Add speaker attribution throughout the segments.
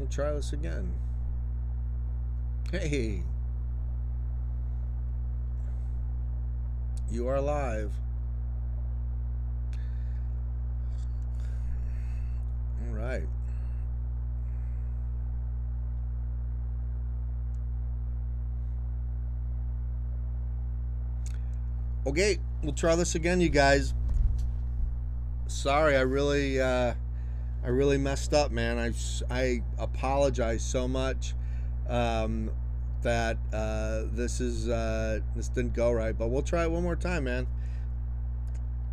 Speaker 1: We'll try this again. Hey, you are live. All right. Okay, we'll try this again, you guys. Sorry, I really messed up, man. I apologize so much that this didn't go right, but we'll try it one more time, man.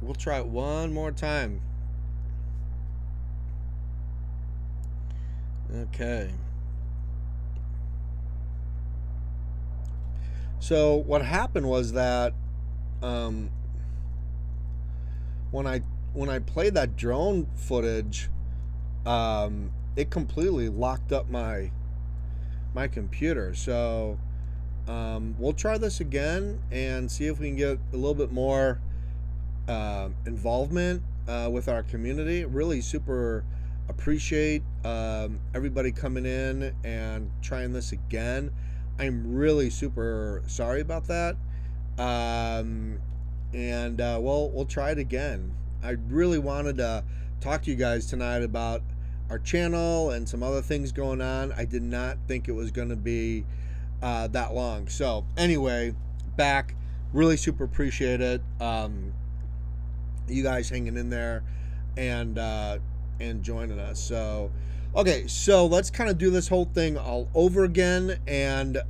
Speaker 1: We'll try it one more time. Okay. So what happened was that when I played that drone footage, it completely locked up my computer. So we'll try this again and see if we can get a little bit more involvement with our community. Really super appreciate everybody coming in and trying this again. I'm really super sorry about that. We'll try it again. I really wanted to talk to you guys tonight about our channel and some other things going on. I did not think it was going to be that long. So anyway, back. Really super appreciate it. You guys hanging in there and joining us. So okay, so let's kind of do this whole thing all over again and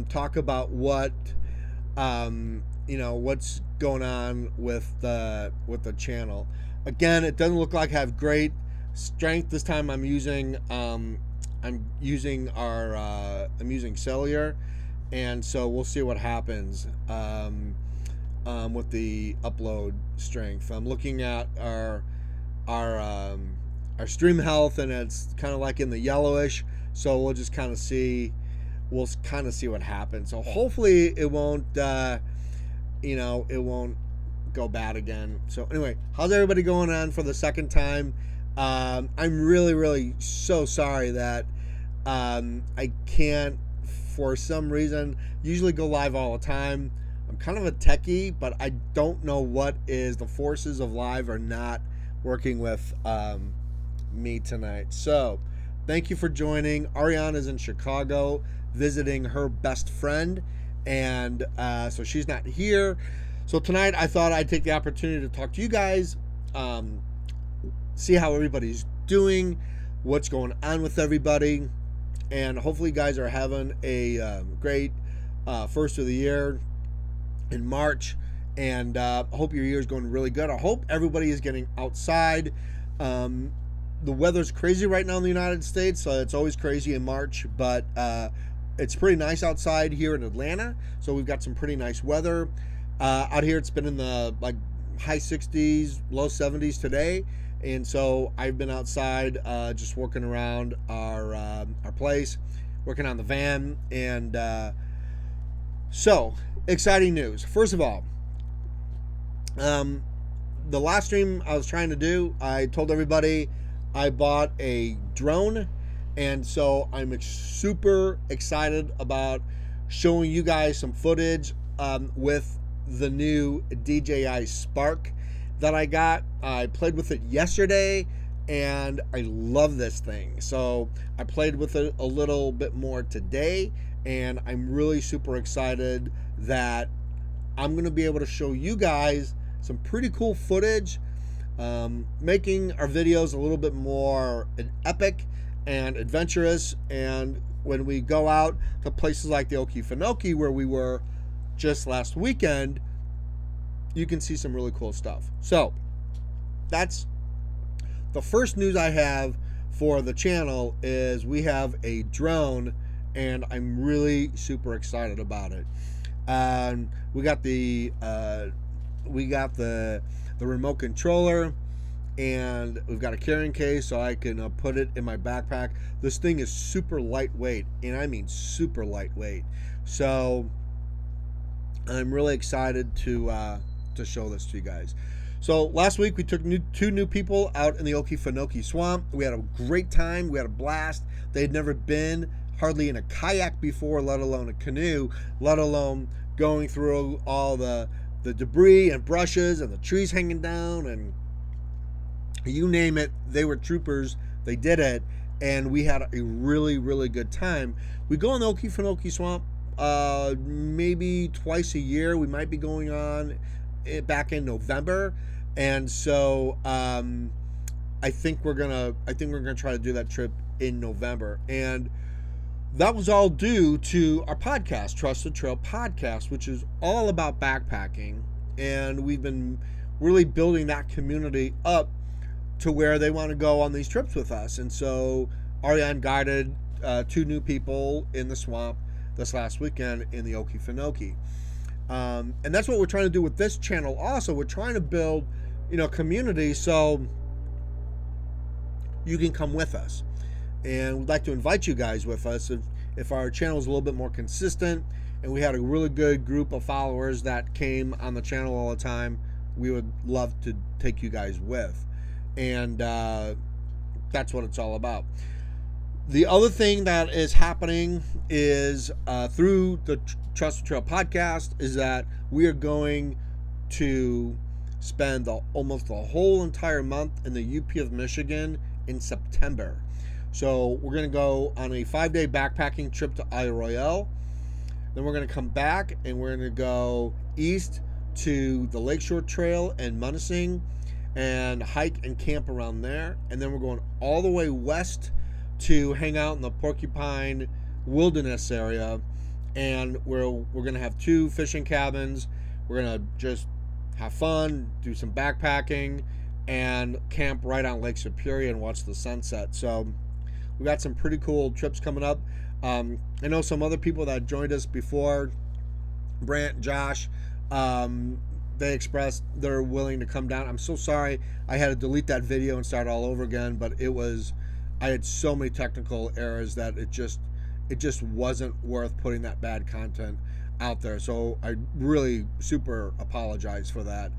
Speaker 1: talk about what what's going on with the channel. Again, it doesn't look like I have great strength this time. I'm using cellular, and so we'll see what happens with the upload strength. I'm looking at our stream health, and it's kind of like in the yellowish, so we'll just kind of see what happens. So hopefully it won't it won't go bad again. So anyway, how's everybody going on for the second time? I'm really so sorry that I can't, for some reason, usually go live all the time. I'm kind of a techie, but I don't know what is the forces of live are not working with me tonight. So thank you for joining. Ariana's in Chicago visiting her best friend, and so she's not here. So tonight I thought I'd take the opportunity to talk to you guys, see how everybody's doing, what's going on with everybody, and hopefully you guys are having a great first of the year in March, and I hope your year is going really good. I hope everybody is getting outside. The weather's crazy right now in the United States, so it's always crazy in March, but it's pretty nice outside here in Atlanta, so we've got some pretty nice weather. Out here it's been in the high 60s, low 70s today, and so I've been outside just working around our place, working on the van, and so exciting news. First of all, the last stream I was trying to do, I told everybody I bought a drone, and so I'm super excited about showing you guys some footage with the new DJI Spark that I got. I played with it yesterday, and I love this thing. So I played with it a little bit more today, and I'm really super excited that I'm going to be able to show you guys some pretty cool footage, making our videos a little bit more epic and adventurous. And when we go out to places like the Okefenokee, where we were just last weekend, you can see some really cool stuff. So that's the first news I have for the channel, is we have a drone, and I'm really super excited about it. We got the remote controller, and we've got a carrying case so I can put it in my backpack. This thing is super lightweight, and I mean super lightweight. So I'm really excited to show this to you guys. So last week we took two new people out in the Okefenokee Swamp. We had a great time. We had a blast. They had never been hardly in a kayak before, let alone a canoe, let alone going through all the debris and brushes and the trees hanging down, and you name it. They were troopers. They did it, and we had a really, really good time. We go in the Okefenokee Swamp maybe twice a year. We might be going on back in November, and so I think we're gonna try to do that trip in November. And that was all due to our podcast, Trusted Trail Podcast, which is all about backpacking, and we've been really building that community up to where they want to go on these trips with us. And so Ariane guided two new people in the swamp this last weekend in the Okefenokee. And that's what we're trying to do with this channel also. We're trying to build, community so you can come with us. And we'd like to invite you guys with us if our channel is a little bit more consistent and we had a really good group of followers that came on the channel all the time. We would love to take you guys with. And that's what it's all about. The other thing that is happening is through the Trusted Trail Podcast is that we are going to spend almost the whole entire month in the UP of Michigan in September. So we're going to go on a 5-day backpacking trip to Isle Royale. Then we're going to come back and we're going to go east to the Lakeshore Trail and Munising and hike and camp around there. And then we're going all the way west to hang out in the Porcupine Wilderness area. And we're going to have 2 fishing cabins. We're going to just have fun, do some backpacking, and camp right on Lake Superior and watch the sunset. So we got some pretty cool trips coming up. I know some other people that joined us before, Brant, Josh, they expressed they're willing to come down. I'm so sorry I had to delete that video and start all over again, but I had so many technical errors that it just wasn't worth putting that bad content out there. So I really super apologize for that.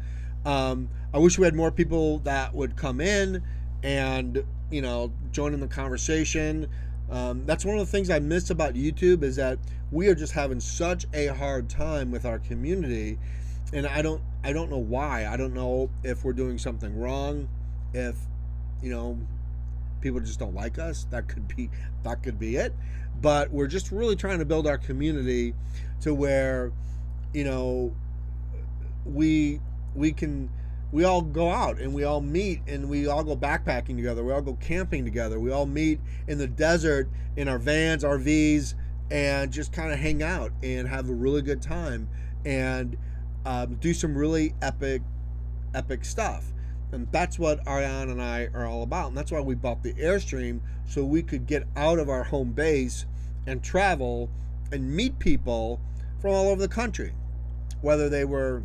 Speaker 1: I wish we had more people that would come in and join in the conversation. That's one of the things I miss about YouTube is that we are just having such a hard time with our community, and I don't know why. I don't know if we're doing something wrong, if people just don't like us. That could be it. But we're just really trying to build our community to where we all go out and we all meet and we all go backpacking together. We all go camping together. We all meet in the desert in our vans, RVs, and just kind of hang out and have a really good time and do some really epic stuff. And that's what Ariane and I are all about. And that's why we bought the Airstream, so we could get out of our home base and travel and meet people from all over the country, whether they were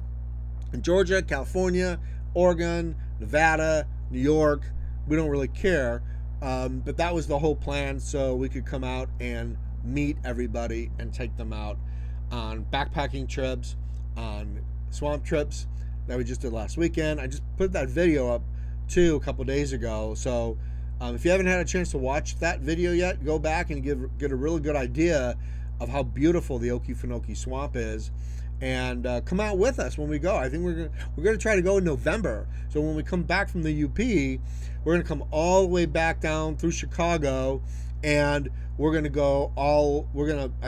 Speaker 1: in Georgia, California, Oregon, Nevada, New York. We don't really care. But that was the whole plan, so we could come out and meet everybody and take them out on backpacking trips, on swamp trips that we just did last weekend. I just put that video up too a couple days ago. So if you haven't had a chance to watch that video yet, go back and get a really good idea of how beautiful the Okefenokee Swamp is. And come out with us when we go. I think we're gonna try to go in November. So when we come back from the UP, we're gonna come all the way back down through Chicago, and I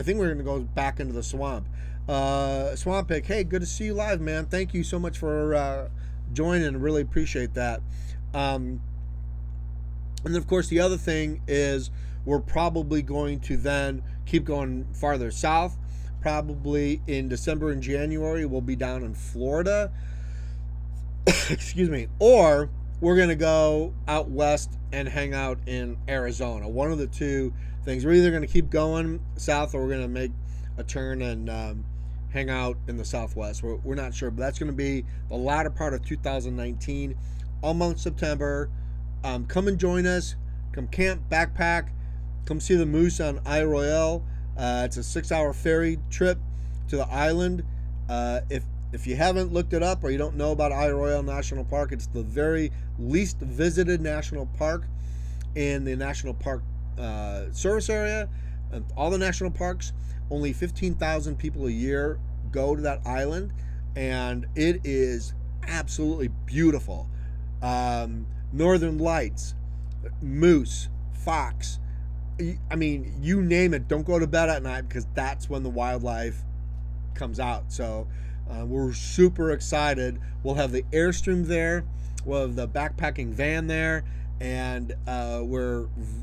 Speaker 1: think we're gonna go back into the swamp. Swamp Pick, hey, good to see you live, man. Thank you so much for joining. Really appreciate that. And then of course the other thing is we're probably going to then keep going farther south. Probably in December and January, we'll be down in Florida. Excuse me. Or we're going to go out west and hang out in Arizona. One of the two things. We're either going to keep going south or we're going to make a turn and hang out in the Southwest. We're not sure, but that's going to be the latter part of 2019, all month September. Come and join us. Come camp, backpack. Come see the moose on Isle Royale. It's a 6-hour ferry trip to the island. If If you haven't looked it up or you don't know about Isle Royale National Park, it's the very least visited national park in the National Park Service area. All the national parks, only 15,000 people a year go to that island, and it is absolutely beautiful. Northern lights, moose, fox, I mean, you name it. Don't go to bed at night, because that's when the wildlife comes out. So we're super excited. We'll have the Airstream there, we'll have the backpacking van there, and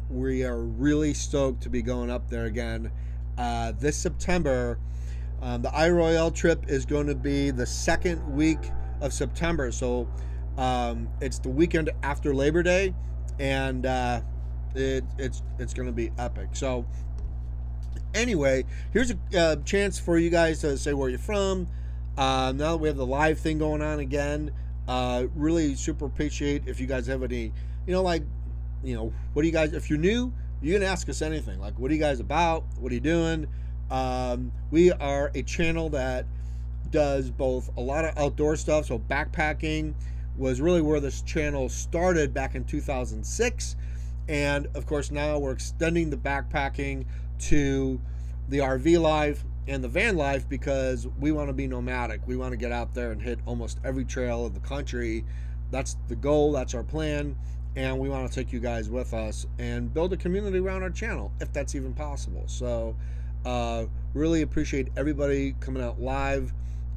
Speaker 1: we are really stoked to be going up there again this September. The Isle Royale trip is going to be the second week of September, so it's the weekend after Labor Day, and it's going to be epic. So anyway, here's a chance for you guys to say where you're from. Now that we have the live thing going on again, really super appreciate if you guys have any, what do you guys, if you're new, you can ask us anything. Like, what are you guys about? What are you doing? We are a channel that does both a lot of outdoor stuff. So backpacking was really where this channel started back in 2006. And of course, now we're extending the backpacking to the RV life and the van life, because we want to be nomadic. We want to get out there and hit almost every trail in the country. That's the goal. That's our plan. And we want to take you guys with us and build a community around our channel, if that's even possible. So really appreciate everybody coming out live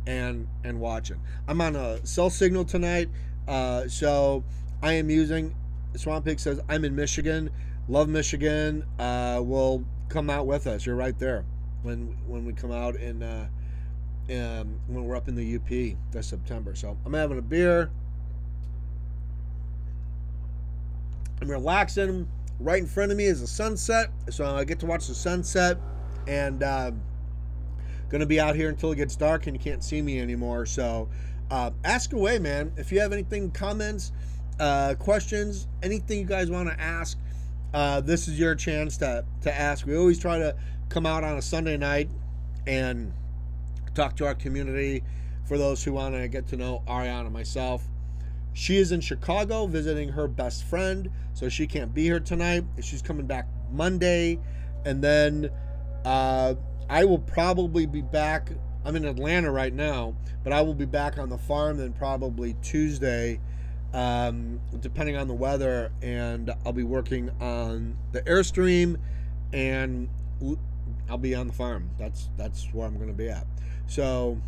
Speaker 1: and watching. I'm on a cell signal tonight, so I am using, Swamp Pig says, I'm in Michigan. Love Michigan. Will come out with us. You're right there when we come out in when we're up in the UP this September. So I'm having a beer. I'm relaxing. Right in front of me is the sunset, so I get to watch the sunset, and gonna be out here until it gets dark and you can't see me anymore. So ask away, man. If you have anything, comments, questions, anything you guys want to ask, this is your chance to ask. We always try to come out on a Sunday night and talk to our community. For those who want to get to know Ariana and myself, she is in Chicago visiting her best friend, so she can't be here tonight. She's coming back Monday, and then I will probably be back. I'm in Atlanta right now, but I will be back on the farm then probably Tuesday, depending on the weather, and I'll be working on the Airstream, and I'll be on the farm. That's where I'm going to be at. So,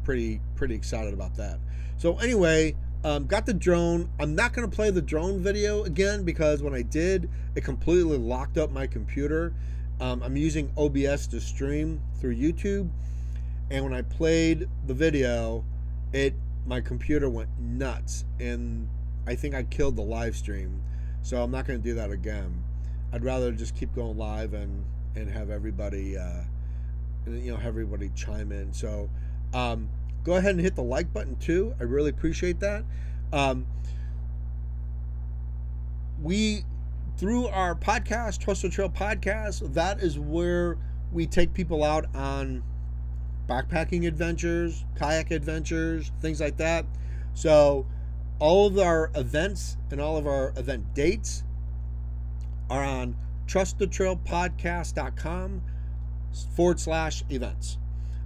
Speaker 1: pretty excited about that. So anyway, got the drone. I'm not going to play the drone video again, because when I did, it completely locked up my computer. I'm using OBS to stream through YouTube, and when I played the video, my computer went nuts, and I think I killed the live stream. So I'm not going to do that again. I'd rather just keep going live and have everybody have everybody chime in. So go ahead and hit the like button too. I really appreciate that. We, through our podcast, Trust the Trail podcast, that is where we take people out on backpacking adventures, kayak adventures, things like that. So all of our events and all of our event dates are on trustthetrailpodcast.com/events.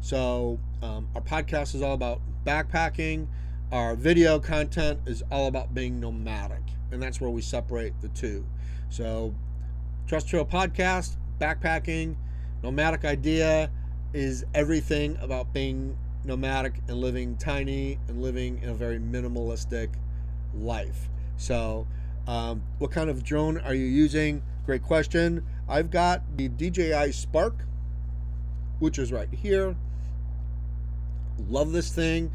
Speaker 1: So our podcast is all about backpacking. Our video content is all about being nomadic, and that's where we separate the two. So Trust Trail Podcast, backpacking, nomadic idea is everything about being nomadic and living tiny and living in a very minimalistic life. So what kind of drone are you using? Great question. I've got the DJI Spark, which is right here. Love this thing.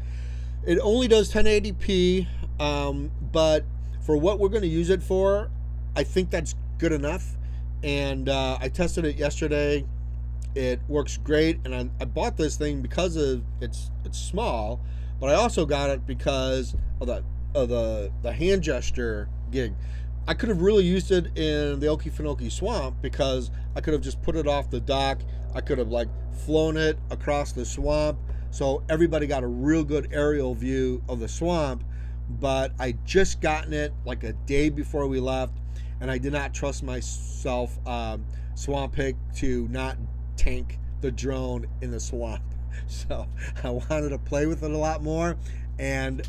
Speaker 1: It only does 1080p, but for what we're going to use it for, I think that's good enough. And I tested it yesterday. It works great, and I bought this thing because of it's small, but I also got it because of the hand gesture gig. I could have really used it in the Okefenokee Swamp, because I could have just put it off the dock. I could have like flown it across the swamp, so everybody got a real good aerial view of the swamp. But I just gotten it like a day before we left, and I did not trust myself, Swamp Pick, to not tank the drone in the swamp. So I wanted to play with it a lot more and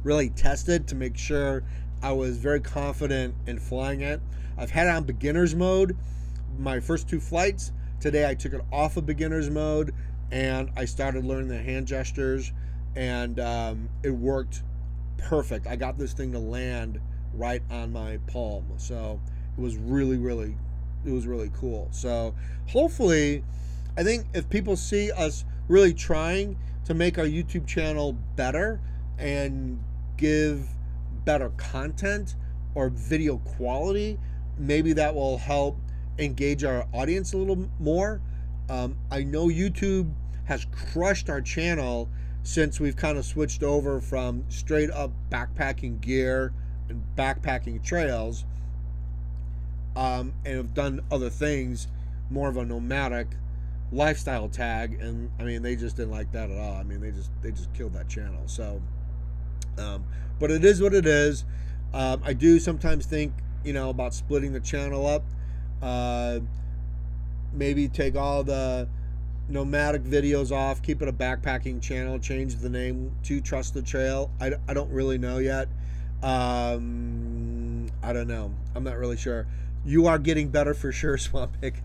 Speaker 1: really test it to make sure I was very confident in flying it. I've had it on beginner's mode my first 2 flights. Today I took it off of beginner's mode and I started learning the hand gestures, and it worked perfect. I got this thing to land right on my palm, so it was really cool. So hopefully, I think if people see us really trying to make our YouTube channel better and give better content or video quality, maybe that will help engage our audience a little more. I know YouTube has crushed our channel since we've kind of switched over from straight up backpacking gear and backpacking trails, and have done other things, more of a nomadic lifestyle tag, and I mean they just didn't like that at all. I mean they just killed that channel. So but it is what it is. I do sometimes think, you know, about splitting the channel up, maybe take all the nomadic videos off, keep it a backpacking channel, change the name to Trust the Trail. I don't really know yet. I don't know. I'm not really sure. You are getting better for sure, Swamp Pick.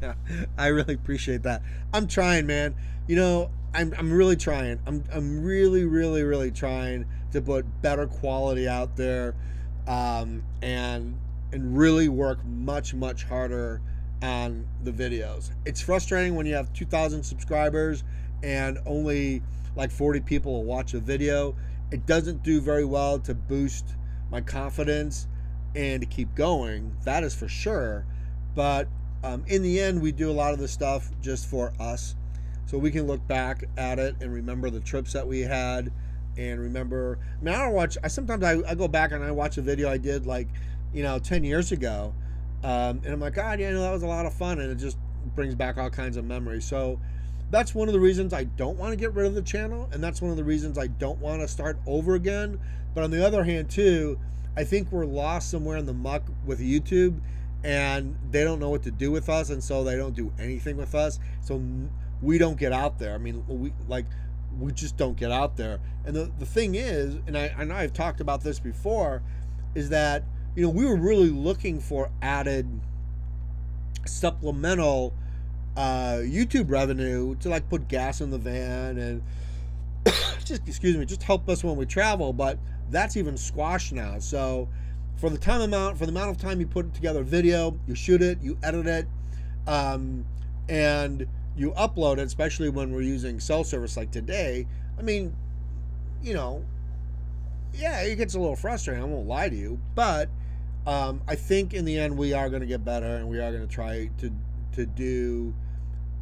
Speaker 1: I really appreciate that. I'm trying, man. You know, I'm really trying. I'm really trying to put better quality out there, and really work much harder on the videos. It's frustrating when you have 2,000 subscribers and only like 40 people will watch a video. It doesn't do very well to boost my confidence and to keep going, that is for sure. But in the end, we do a lot of this stuff just for us, so we can look back at it and remember the trips that we had, and remember, I mean, I sometimes I go back and I watch a video I did like, you know, 10 years ago, and I'm like, God, yeah, you know, that was a lot of fun, and it just brings back all kinds of memories. So that's one of the reasons I don't want to get rid of the channel, and that's one of the reasons I don't want to start over again. But on the other hand too, I think we're lost somewhere in the muck with YouTube, and they don't know what to do with us, and so they don't do anything with us. So we don't get out there. I mean, we just don't get out there. And the thing is, and I know I've talked about this before, is that, you know, we were really looking for added supplemental YouTube revenue to like put gas in the van and just help us when we travel. But that's even squashed now. So for the amount of time you put together a video, you shoot it, you edit it, and you upload it, especially when we're using cell service like today, I mean, you know, yeah, it gets a little frustrating, I won't lie to you, but I think in the end we are going to get better, and we are going to try to do,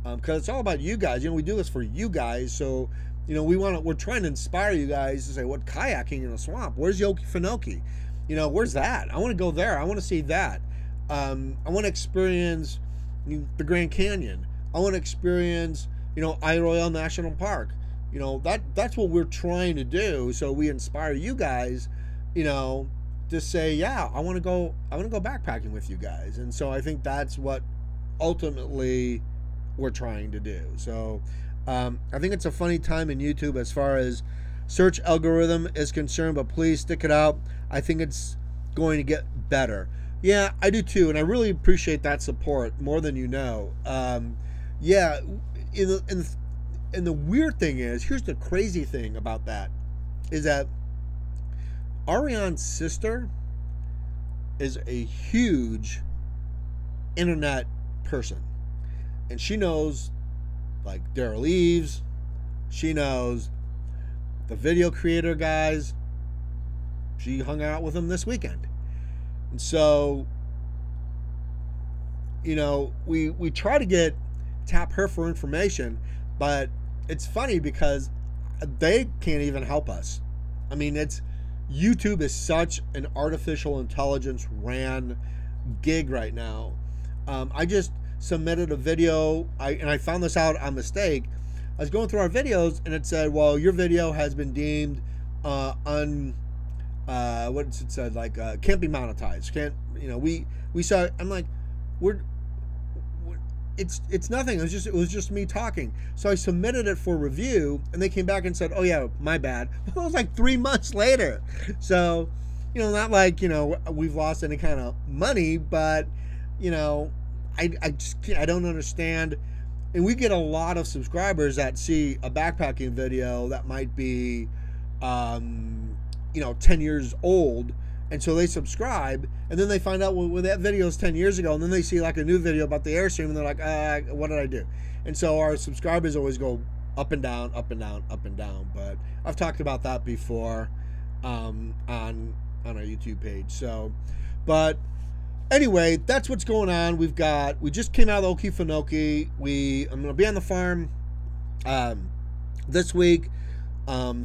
Speaker 1: because it's all about you guys. You know, we do this for you guys, so, you know, we're trying to inspire you guys to say, what, kayaking in a swamp? Where's Okefenokee? You know, where's that? I want to go there. I want to see that. I want to experience the Grand Canyon. I want to experience, you know, Royale National Park. You know, that's what we're trying to do. So we inspire you guys, you know, to say, yeah, I want to go backpacking with you guys. And so I think that's what ultimately we're trying to do. So I think it's a funny time in YouTube as far as search algorithm is concerned, but please stick it out. I think it's going to get better. Yeah, I do too, and I really appreciate that support more than you know. Yeah, and the weird thing is, here's the crazy thing about that, is that Ariane's sister is a huge internet person, and she knows like Daryl Eves, she knows the video creator guys. She hung out with them this weekend, and so, you know, we try to tap her for information, but it's funny because they can't even help us. I mean, YouTube is such an artificial intelligence ran gig right now. I just submitted a video, and I found this out on mistake. I was going through our videos, and it said, well, your video has been deemed what it said, like can't be monetized. Can't, you know, we saw. I'm like, it's nothing. It was just me talking. So I submitted it for review, and they came back and said, oh yeah, my bad. It was like 3 months later. So, you know, not like, you know, we've lost any kind of money, but, you know, I don't understand. And we get a lot of subscribers that see a backpacking video that might be, you know, 10 years old. And so they subscribe, and then they find out, well, that video is 10 years ago, and then they see like a new video about the Airstream, and they're like, what did I do? And so our subscribers always go up and down, up and down, up and down. But I've talked about that before on our YouTube page. So, but anyway, that's what's going on. We just came out of Okefenokee. I'm going to be on the farm this week,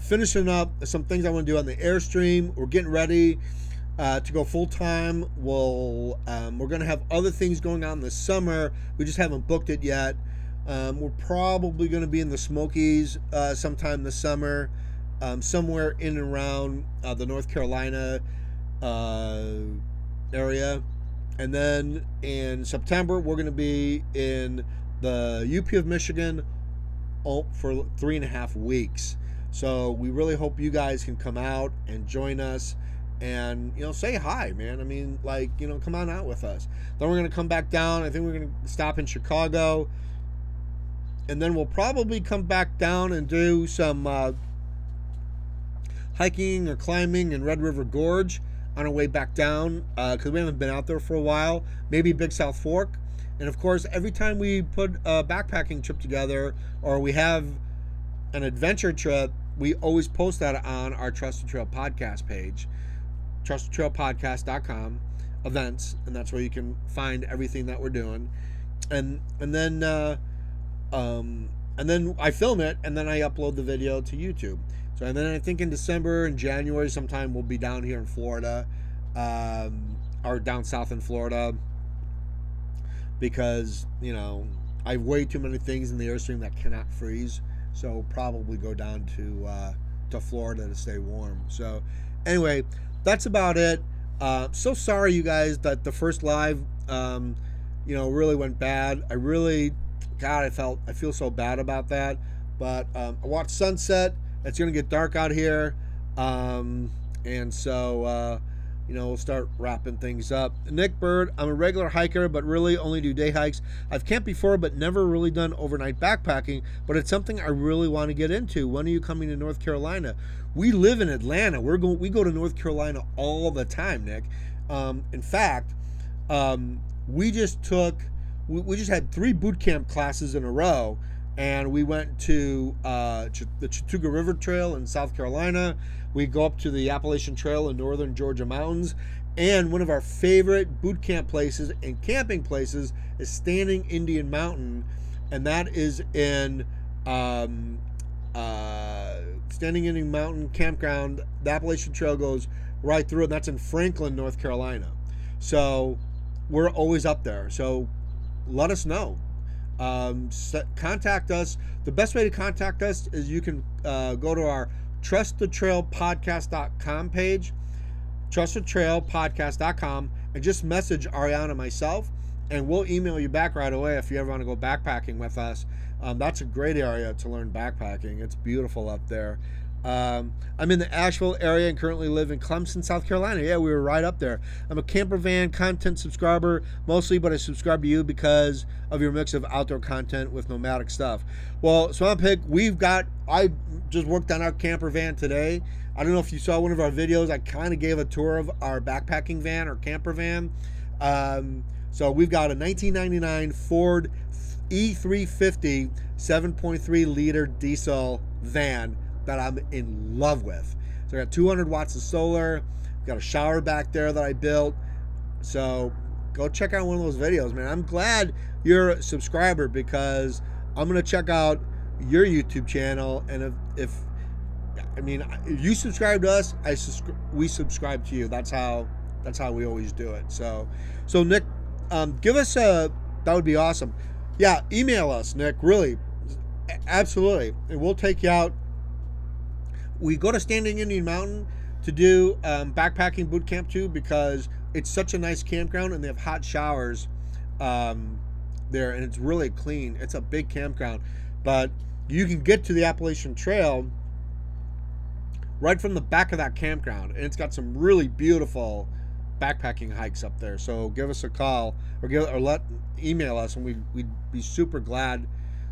Speaker 1: finishing up some things I want to do on the Airstream. We're getting ready to go full time. We're going to have other things going on this summer. We just haven't booked it yet. We're probably going to be in the Smokies sometime this summer, somewhere in and around the North Carolina area. And then in September, we're going to be in the UP of Michigan for 3.5 weeks. So we really hope you guys can come out and join us and, you know, say hi, man. I mean, like, you know, come on out with us. Then we're going to come back down. I think we're going to stop in Chicago. And then we'll probably come back down and do some hiking or climbing in Red River Gorge on our way back down, because we haven't been out there for a while. Maybe Big South Fork. And of course, every time we put a backpacking trip together, or we have an adventure trip, we always post that on our Trusted Trail podcast page, trustedtrailpodcast.com, events, and that's where you can find everything that we're doing. And then I film it, and then I upload the video to YouTube. So, and then I think in December and January sometime we'll be down here in Florida, or down south in Florida, because, you know, I have way too many things in the Airstream that cannot freeze. So probably go down to Florida to stay warm. So anyway, that's about it. So sorry, you guys, that the first live, you know, really went bad. I feel so bad about that. But I watched sunset. It's gonna get dark out here, and so you know, we'll start wrapping things up. Nick Bird, I'm a regular hiker, but really only do day hikes. I've camped before, but never really done overnight backpacking, but it's something I really want to get into. When are you coming to North Carolina? We live in Atlanta. We go to North Carolina all the time, Nick. In fact, we just had 3 boot camp classes in a row, and we went to the Chattooga River Trail in South Carolina. We go up to the Appalachian Trail in northern Georgia mountains. And one of our favorite boot camp places and camping places is Standing Indian Mountain. And that is in Standing Indian Mountain Campground. The Appalachian Trail goes right through it. And that's in Franklin, North Carolina. So we're always up there. So let us know. Contact us. The best way to contact us is you can go to our trustthetrailpodcast.com page, trustthetrailpodcast.com, and just message Ariana and myself, and we'll email you back right away if you ever want to go backpacking with us. That's a great area to learn backpacking. It's beautiful up there. I'm in the Asheville area and currently live in Clemson, South Carolina. Yeah, we were right up there. I'm a camper van content subscriber mostly, but I subscribe to you because of your mix of outdoor content with nomadic stuff. Well, Swamp Pig, I just worked on our camper van today. I don't know if you saw one of our videos. I kind of gave a tour of our backpacking van or camper van. So we've got a 1999 Ford E350 7.3 liter diesel van that I'm in love with. So I got 200 watts of solar, got a shower back there that I built. So go check out one of those videos, man. I'm glad you're a subscriber because I'm gonna check out your YouTube channel, and if I mean, you subscribe to us, we subscribe to you. That's how we always do it. So Nick, give us that would be awesome. Yeah, email us, Nick. Really, absolutely, and we'll take you out. We go to Standing Indian Mountain to do backpacking boot camp too, because it's such a nice campground and they have hot showers there, and it's really clean. It's a big campground, but you can get to the Appalachian Trail right from the back of that campground, and it's got some really beautiful backpacking hikes up there. So give us a call or email us, and we'd be super glad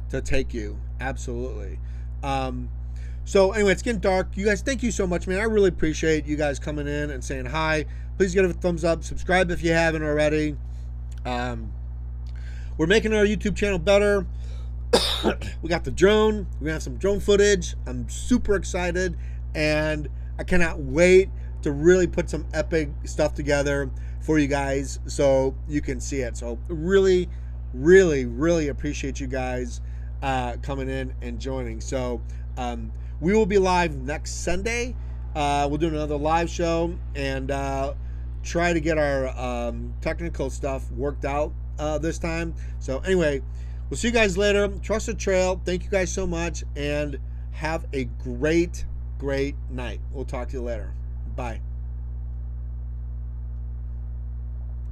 Speaker 1: to take you. Absolutely. So anyway, it's getting dark. You guys, thank you so much, man. I really appreciate you guys coming in and saying hi. Please give it a thumbs up. Subscribe if you haven't already. We're making our YouTube channel better. We got the drone. We're gonna have some drone footage. I'm super excited, and I cannot wait to really put some epic stuff together for you guys so you can see it. So really, really, really appreciate you guys coming in and joining. So we will be live next Sunday. We'll do another live show and try to get our technical stuff worked out this time. So anyway, we'll see you guys later. Trust the trail. Thank you guys so much, and have a great night. We'll talk to you later. Bye.